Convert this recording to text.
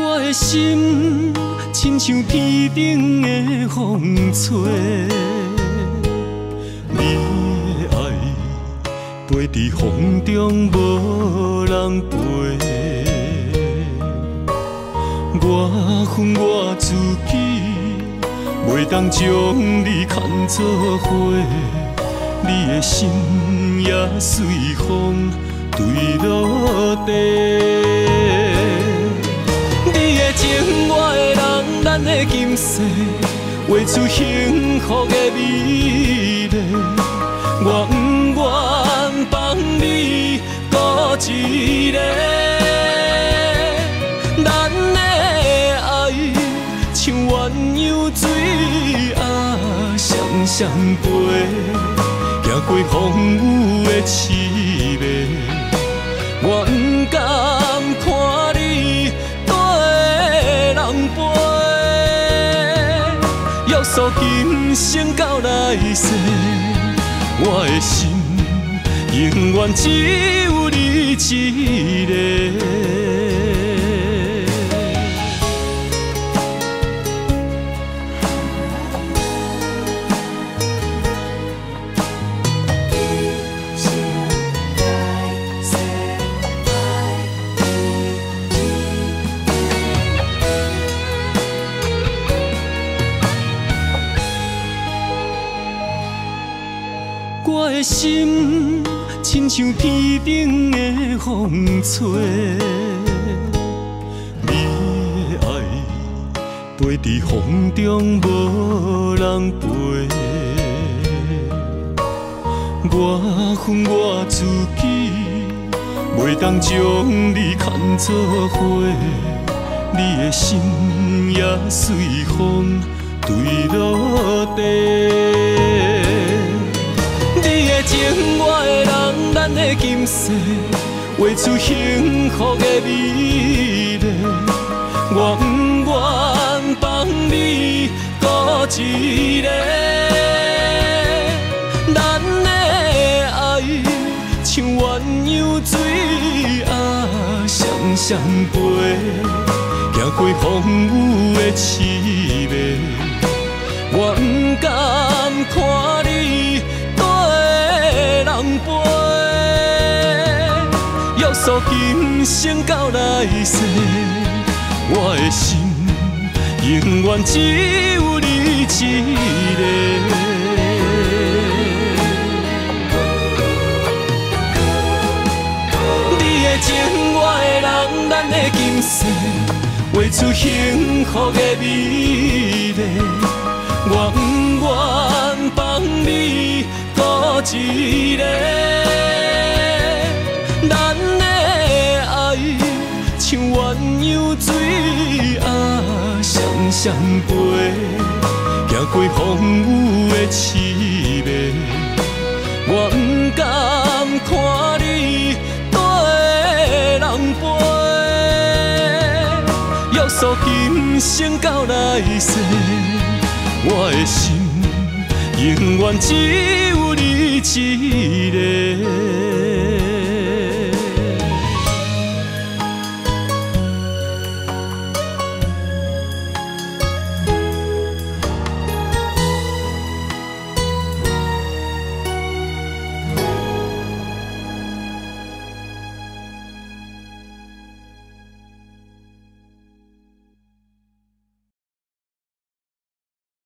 我的心亲像天顶的风吹，你的爱飞伫风中无人陪。我恨我自己，袂当将你牵做伙，你的心也随风坠落地。情我的人，咱的今世画出幸福的美丽。我不愿放你孤一个，咱的爱像鸳鸯水啊双双飞，行过风雨的刺眉，我不甘看你人陪，约束今生到来世，我的心永远只有你一个。我的心亲像天顶的风吹，你的爱飞伫风中无人陪。我恨我自己，袂当将你牵做伙，你的心也随风坠落地。情我的人，咱的今世画出幸福的美丽。我不愿放你孤一个，咱的爱像鸳鸯水啊双双飞，行过风雨的刺眉，我不甘看你人陪，约束今生到来世，我的心永远只有你一个。你的情，我的人，咱的今世画出幸福的美丽。我不愿放你孤一个，咱的爱像鸳鸯水啊双双飞，行过风雨的刺眉，我不甘看你人陪，约束今生到来世，我的心永远只有你一个。